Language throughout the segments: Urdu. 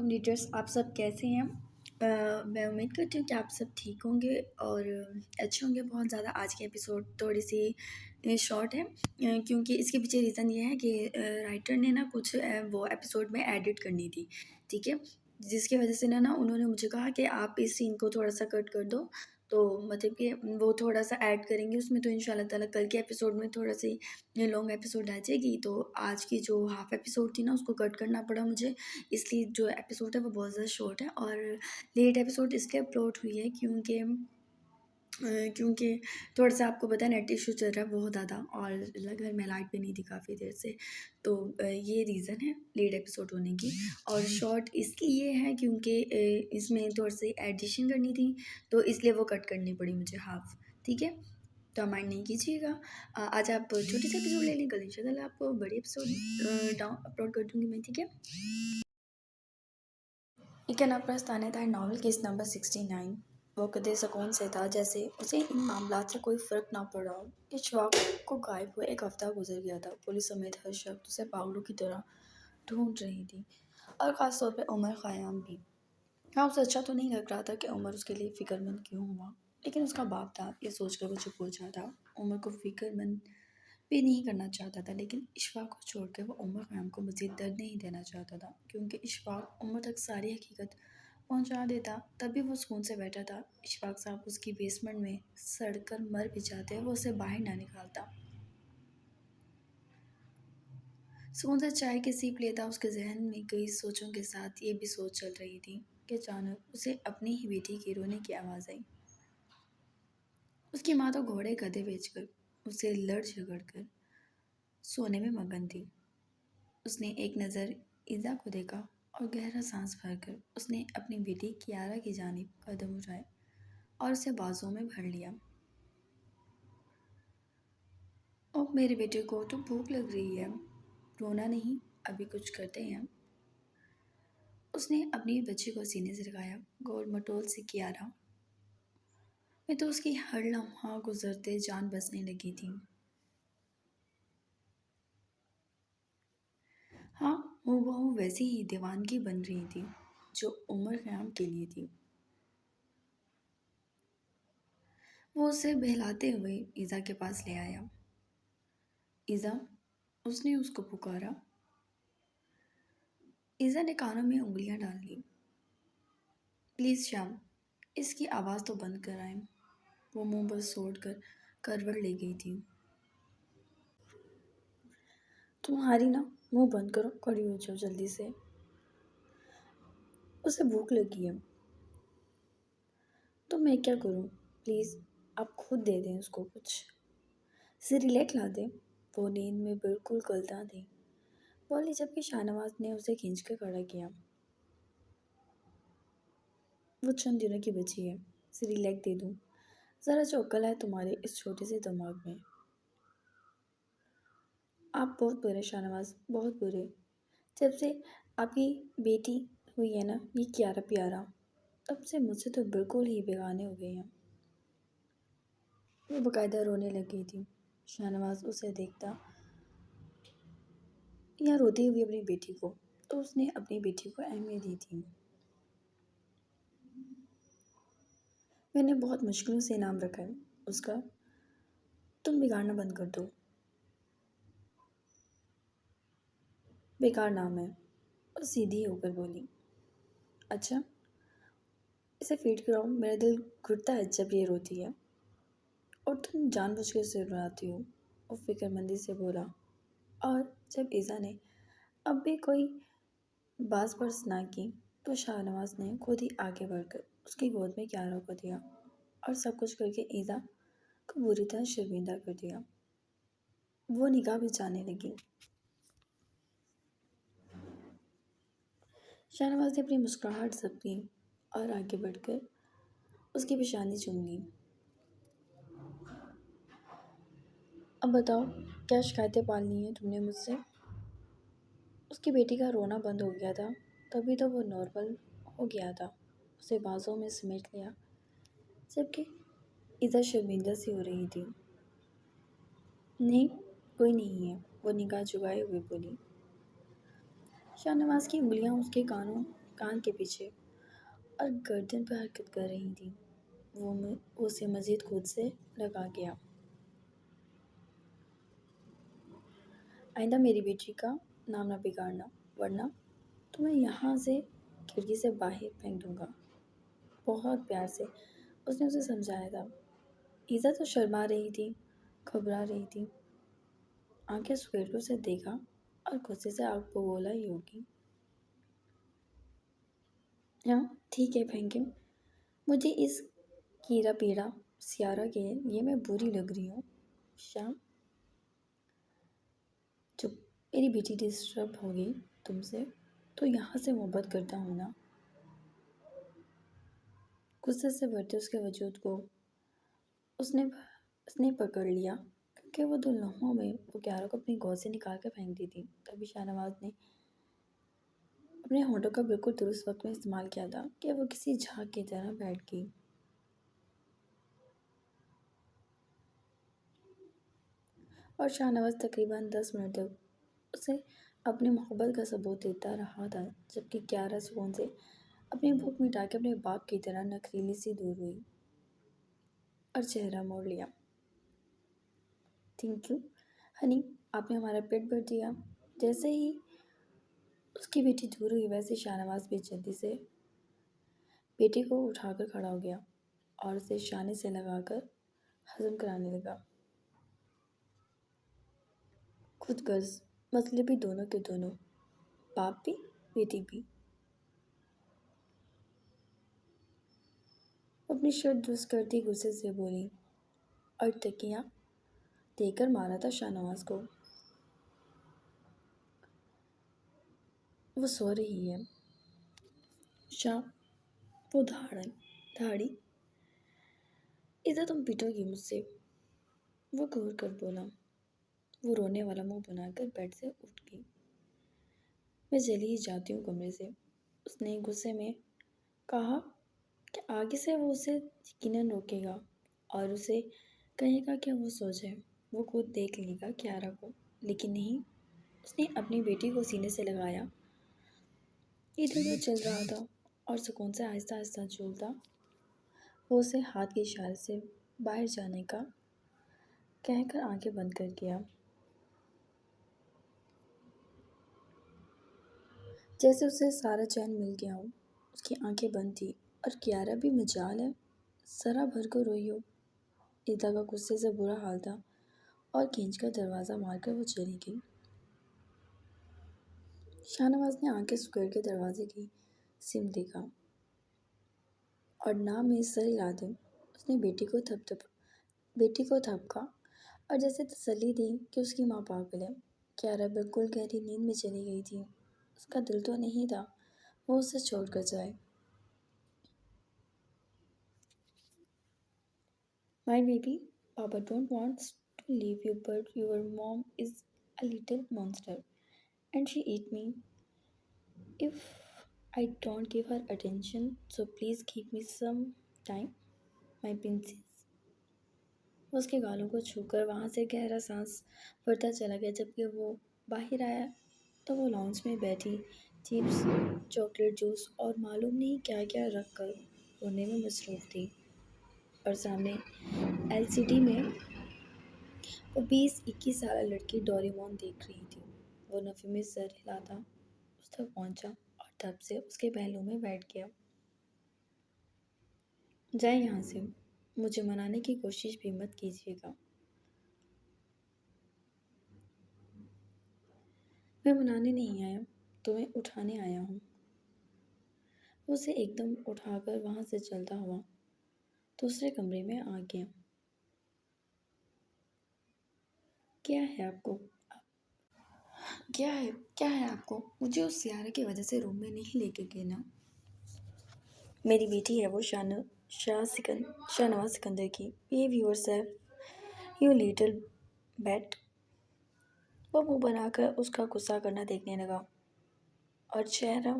ریڈرس آپ سب کیسے ہیں؟ میں امید کرتی ہوں کہ آپ سب ٹھیک ہوں گے اور اچھے ہوں گے بہت زیادہ۔ آج کے ایپیسوڈ تھوڑی سی شارٹ ہے کیونکہ اس کے پیچھے ریزن یہ ہے کہ رائٹر نے نا کچھ وہ ایپیسوڈ میں ایڈٹ کرنی تھی، ٹھیک ہے، جس کی وجہ سے نا انہوں نے مجھے کہا کہ آپ اس سین کو تھوڑا سا کٹ کر دو، تو مطلب کہ وہ تھوڑا سا ایڈ کریں گے اس میں، تو ان شاء اللہ تعالیٰ کل کے ایپیسوڈ میں تھوڑا سی لانگ ایپیسوڈ آ جائے گی۔ تو آج کی جو ہاف ایپیسوڈ تھی نا اس کو کٹ کرنا پڑا مجھے، اس لیے جو ایپیسوڈ ہے وہ بہت زیادہ شارٹ ہے اور لیٹ ایپیسوڈ اس لیے اپلوڈ ہوئی ہے کیونکہ تھوڑا سا آپ کو پتہ ہے نیٹ ایشو چل رہا ہے بہت زیادہ، اور گھر میں لائٹ بھی نہیں تھی کافی دیر سے، تو یہ ریزن ہے لیٹ ایپیسوڈ ہونے کی۔ اور شارٹ اس لیے ہے کیونکہ اس میں تھوڑا سی ایڈیشن کرنی تھی، تو اس لیے وہ کٹ کرنی پڑی مجھے ہاف، ٹھیک ہے، تو آپ مائنڈ نہیں کیجیے گا۔ آج آپ چھوٹی سی ایپیسوڈ لے لیں، کل انشاء اللہ آپ کو بڑی ایپیسوڈ اپلوڈ کر دوں گی میں، ٹھیک ہے۔ ایک پرستانے تھا ناول کیس نمبر 69۔ وہ قدرے سکون سے تھا جیسے اسے ان معاملات سے کوئی فرق نہ پڑ رہا ہو۔ اشفاق کو غائب ہوئے ایک ہفتہ گزر گیا تھا۔ پولیس سمیت ہر شخص اسے پاگلوں کی طرح ڈھونڈ رہی تھی، اور خاص طور پہ عمر خیام بھی۔ ہاں، اسے اچھا تو نہیں لگ رہا تھا کہ عمر اس کے لیے فکر مند کیوں ہوا، لیکن اس کا باپ تھا، یہ سوچ کر وہ چپ ہو جاتا۔ عمر کو فکر مند بھی نہیں کرنا چاہتا تھا، لیکن اشفاق کو چھوڑ کر وہ عمر خیام کو مزید درد نہیں دینا چاہتا تھا، کیونکہ اشفاق عمر تک ساری حقیقت پہنچا دیتا تب بھی وہ سکون سے بیٹھا تھا۔ اشفاق صاحب اس کی بیسمنٹ میں سڑ کر مر بھی جاتے، وہ اسے باہر نہ نکالتا۔ سکون سے چائے کی سیپ لیتا، اس کے ذہن میں کئی سوچوں کے ساتھ یہ بھی سوچ چل رہی تھی کہ اچانک اسے اپنی ہی بیٹی کی رونے کی آواز آئی۔ اس کی ماں تو گھوڑے گدھے بیچ کر اسے لڑ جھگڑ کر سونے میں مگن تھی۔ اس نے ایک نظر ایزا کو دیکھا اور گہرا سانس بھر کر اس نے اپنی بیٹی کیارا کی جانب قدم اٹھائے اور اسے بازوں میں بھر لیا۔ او میرے بیٹے کو تو بھوک لگ رہی ہے، رونا نہیں، ابھی کچھ کرتے ہیں۔ اس نے اپنی بچی کو سینے سے لگایا، گول مٹول سی کیارا میں تو اس کی ہر لمحہ گزرتے جان بسنے لگی تھی۔ ہاں، ہو ویسی ہی دیوانگی بن رہی تھی جو عمر خیام کے لیے تھی۔ وہ اسے بہلاتے ہوئے ایزا کے پاس لے آیا۔ ایزا، اس نے اس کو پکارا۔ ایزا نے کانوں میں انگلیاں ڈال لی۔ پلیز شام، اس کی آواز تو بند کر آئیں۔ وہ منہ پر سوڑ کر کروٹ لے گئی تھی۔ تمہاری نا منہ بند کرو، کھڑی ہو جاؤ جلدی سے، اسے بھوک لگی ہے۔ تو میں کیا کروں؟ پلیز آپ خود دے دیں اس کو کچھ، سیریلیک لا دیں، وہ نیند میں بالکل گلتا تھی، بولی جبکہ شاہنواز نے اسے کھینچ کر کھڑا کیا۔ وہ چند دنوں کی بچی ہے، سیریلیک دے دوں؟ ذرا جو عقل ہے تمہارے اس چھوٹے سے دماغ میں۔ آپ بہت برے شاہنواز، بہت برے۔ جب سے آپ کی بیٹی ہوئی ہے نا یہ کیارا پیارا، تب سے مجھ سے تو بالکل ہی بیگانے ہو گئے ہیں۔ وہ باقاعدہ رونے لگ گئی تھی۔ شاہنواز اسے دیکھتا یا روتی ہوئی اپنی بیٹی کو، تو اس نے اپنی بیٹی کو اہمیت دی تھی۔ میں نے بہت مشکلوں سے نام رکھا ہے اس کا، تم بگاڑنا بند کر دو۔ بیکار نام ہے، اور سیدھی ہو کر بولی۔ اچھا، اسے فیڈ کراؤ، میرا دل گھٹتا ہے جب یہ روتی ہے، اور تم جان بوجھ کر اسے رلاتی ہو، وہ فکر مندی سے بولا۔ اور جب ایزا نے اب بھی کوئی باز پرس نہ کی تو شاہنواز نے خود ہی آگے بڑھ کر اس کی گود میں کیارا کو دیا، اور سب کچھ کر کے ایزا کو بری طرح شرمندہ کر دیا۔ وہ نگاہ بھی جانے لگی۔ شاہنواز نے اپنی مسکراہٹ ضبط کی اور آگے بڑھ کر اس کی پیشانی چوم لی۔ اب بتاؤ کیا شکایتیں پالنی ہیں تم نے مجھ سے؟ اس کی بیٹی کا رونا بند ہو گیا تھا، تبھی تو وہ نارمل ہو گیا تھا، اسے بازوں میں سمیٹ لیا، جبکہ ایزا شرمندہ سی ہو رہی تھی۔ نہیں، کوئی نہیں ہے، وہ نگاہ جھکائے ہوئے بولی۔ شاہنواز کی انگلیاں اس کے کانوں کان کے پیچھے اور گردن پر حرکت کر رہی تھی۔ وہ اسے مزید خود سے لگا گیا۔ آئندہ میری بیٹی کا نام نہ بگاڑنا، ورنہ تمہیں یہاں سے کھڑکی سے باہر پھینک دوں گا۔ بہت پیار سے اس نے اسے سمجھایا تھا۔ ایزا تو شرما رہی تھی، گھبرا رہی تھی۔ آنکھیں سکیڑ کر اسے دیکھا اور غصے سے آگ بگولا ہی ہوگی۔ ہاں ٹھیک ہے پھینکیں، مجھے اس کیڑا پیڑا سیارہ کے لیے میں بری لگ رہی ہوں۔ شام چپ، میری بیٹی ڈسٹرب ہوگی تم سے، تو یہاں سے محبت کرتا ہوں نا۔ غصے سے بھرتے اس کے وجود کو اس نے پکڑ لیا، کیونکہ وہ 2 لمحوں میں وہ کیارا کو اپنی گود سے نکال کر پھینک دی تھی۔ تبھی شاہ نواز نے اپنے ہونٹوں کا بالکل درست وقت میں استعمال کیا تھا کہ وہ کسی جھاگ کی طرح بیٹھ گئی۔ اور شاہ نواز تقریباً 10 منٹ تک اسے اپنی محبت کا ثبوت دیتا رہا تھا، جبکہ کیارا سکون سے اپنی بھوک مٹا کے اپنے باپ کی طرح نخریلی سی دور ہوئی اور چہرہ موڑ لیا۔ تھینک یو ہنی، آپ نے ہمارا پیٹ بھر دیا۔ جیسے ہی اس کی بیٹی دور ہوئی، ویسے شاہ نواز بھی جلدی سے بیٹی کو اٹھا کر کھڑا ہو گیا اور اسے شانے سے لگا کر ہضم کرانے لگا۔ خود غرض مسئلے بھی دونوں کے دونوں، باپ بھی بیٹی بھی۔ اپنی شرٹ درست کرتی غصے سے بولی اور تکیہ دے کر مارا تھا شاہ نواز کو۔ وہ سو رہی ہے شاہ، وہ دھاڑی، ایزا تم پیٹو گی مجھ سے، وہ گھور کر بولا۔ وہ رونے والا منہ بنا کر بیڈ سے اٹھ گئی۔ میں چلی ہی جاتی ہوں کمرے سے، اس نے غصے میں کہا کہ آگے سے وہ اسے یقیناً روکے گا اور اسے کہے گا کہ وہ سو جائے، وہ خود دیکھ لے گا کیارا کو، لیکن نہیں، اس نے اپنی بیٹی کو سینے سے لگایا، ادھر ادھر چل رہا تھا اور سکون سے آہستہ آہستہ جھولتا۔ وہ اسے ہاتھ کے اشارے سے باہر جانے کا کہہ کر آنکھیں بند کر گیا، جیسے اسے سارا چین مل گیا ہو۔ اس کی آنکھیں بند تھی اور کیارا بھی مجال ہے ذرا بھر کر روئی ہو۔ ایزا کا غصے سے برا حال تھا اور کھینچ کر دروازہ مار کر وہ چلی گئی۔ شاہ نواز نے آنکھیں سکیڑ کے دروازے کی سمت دیکھا اور نام میں سر ہلا دے اس نے بیٹی کو تھپکا اور جیسے تسلی دی کہ اس کی ماں پاگل ہے۔ کیارا بالکل گہری نیند میں چلی گئی تھی، اس کا دل تو نہیں تھا وہ اسے چھوڑ کر جائے۔ My baby, Papa don't want to leave you, but your mom is a little monster and she eat me if I don't give her attention, so please give me some time, my princess. وہ اس کے گالوں کو چھو کر وہاں سے گہرا سانس بھرتا چلا گیا۔ جبکہ وہ باہر آیا تو وہ لاؤنج میں بیٹھی چپس، چاکلیٹ، جوس اور معلوم نہیں کیا کیا رکھ کر رونے میں مصروف تھی، اور سامنے LCD میں وہ 20-21 سالہ لڑکی ڈوریمون دیکھ رہی تھی۔ وہ نفے میں سر ہلاتا اس تک پہنچا اور دھپ سے اس کے پہلو میں بیٹھ گیا۔ جائیں یہاں سے، مجھے منانے کی کوشش بھی مت کیجیے گا۔ میں منانے نہیں آیا، تمہیں اٹھانے آیا ہوں۔ وہ اسے ایک دم اٹھا کر وہاں سے چلتا ہوا دوسرے کمرے میں آ گیا۔ کیا ہے آپ کو؟ کیا ہے آپ کو؟ مجھے اس سیارے کی وجہ سے روم میں نہیں لے کے گئے نا؟ میری بیٹی ہے وہ، شاہ نواز سکندر کی۔ Behave yourself, you little bat. وہ منہ بنا کر اس کا غصہ کرنا دیکھنے لگا اور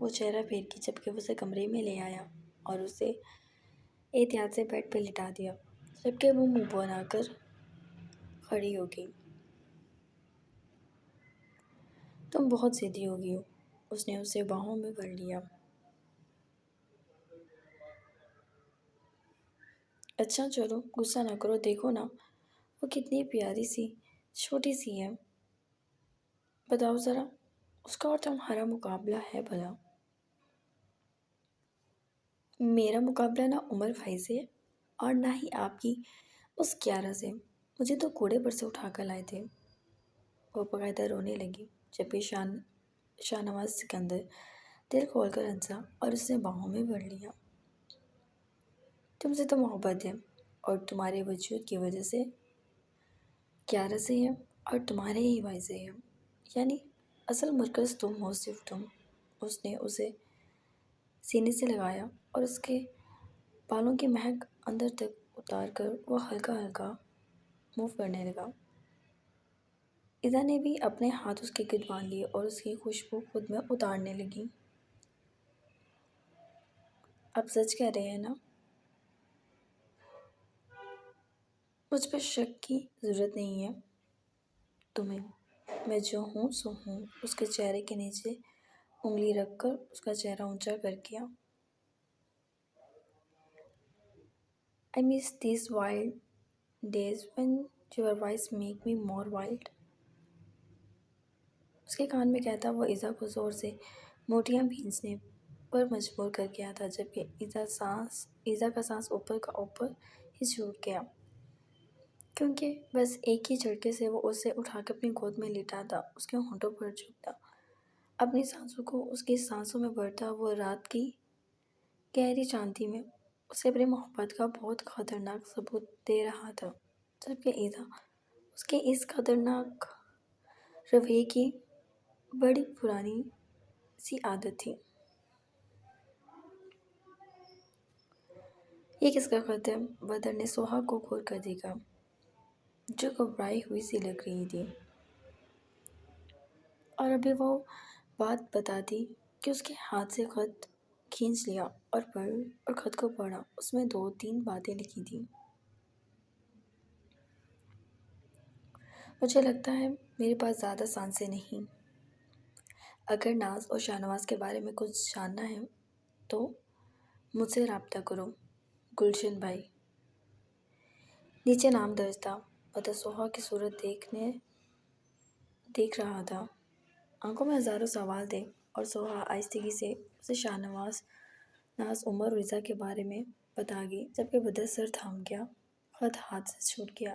وہ چہرہ پھیر کے جبکہ اسے کمرے میں لے آیا اور اسے احتیاط سے بیڈ پہ لٹا دیا، جبکہ وہ منہ بنا کر کھڑی ہو گئی۔ تم بہت ضدی ہو گئی ہو، اس نے اسے باہوں میں بھر لیا۔ اچھا چلو غصہ نہ کرو، دیکھو نا وہ کتنی پیاری سی چھوٹی سی ہے۔ بتاؤ ذرا اس کا اور تمہارا مقابلہ ہے بھلا؟ میرا مقابلہ نہ عمر بھائی سے اور نہ ہی آپ کی اس کیارہ سے، مجھے تو کوڑے پر سے اٹھا کر لائے تھے۔ وہ باقاعدہ رونے لگی جبکہ شاہ نواز سکندر دل کھول کر ہنسا اور اس نے باہوں میں بھر لیا۔ تم سے تو محبت ہے اور تمہارے وجود کی وجہ سے کیارہ سے ہے اور تمہارے ہی بھائی سے ہے، یعنی اصل مرکز تم ہو، صرف تم۔ اس نے اسے سینے سے لگایا اور اس کے بالوں کی مہک اندر تک اتار کر وہ ہلکا ہلکا موو کرنے لگا۔ ایزا نے بھی اپنے ہاتھ اس کے گرد باندھ لیے اور اس کی خوشبو خود میں اتارنے لگی۔ اب سچ کہہ رہے ہیں نا؟ مجھ پر شک کی ضرورت نہیں ہے تمہیں، میں جو ہوں سو ہوں۔ اس کے چہرے کے نیچے انگلی رکھ کر اس کا چہرہ اونچا کر کیا۔ I miss these wild days when your voice make me more wild۔ اس کے کان میں کہتا وہ ایزا کو زور سے موٹیاں بھینچنے پر مجبور کر گیا تھا، جبکہ ایزا کا سانس اوپر کا اوپر ہی چھوٹ گیا، کیونکہ بس ایک ہی جھٹکے سے وہ اسے اٹھا کے اپنی گود میں لٹاتا، اس کے ہونٹوں پر جھکتا، اپنی سانسوں کو اس کی سانسوں میں بھرتا۔ وہ رات کی گہری چاندنی میں اسے اپنی محبت کا بہت خطرناک ثبوت دے رہا تھا، جبکہ ایزا اس کے اس خطرناک رویے کی بڑی پرانی سی عادت تھی۔ یہ کس کا خط ہے؟ بدر نے سوہا کو گھور کر دیکھا جو گھبرائی ہوئی سی لگ رہی تھی، اور ابھی وہ بات بتا دی کہ اس کے ہاتھ سے خط کھینچ لیا اور خط کو پڑھا۔ اس میں 2-3 باتیں لکھی تھیں۔ مجھے لگتا ہے میرے پاس زیادہ سانسیں نہیں۔ اگر ناز اور شاہ نواز کے بارے میں کچھ جاننا ہے تو مجھ سے رابطہ کرو، گلشن بھائی۔ نیچے نام درج تھا۔ بدر سوہا کی صورت دیکھ رہا تھا، آنکھوں میں ہزاروں سوال تھے، اور سوہا آہستگی سے اسے شاہ ناز، عمر اور ایزا کے بارے میں بتا گئی، جبکہ بدر سر تھام گیا، خط ہاتھ سے چھوٹ گیا۔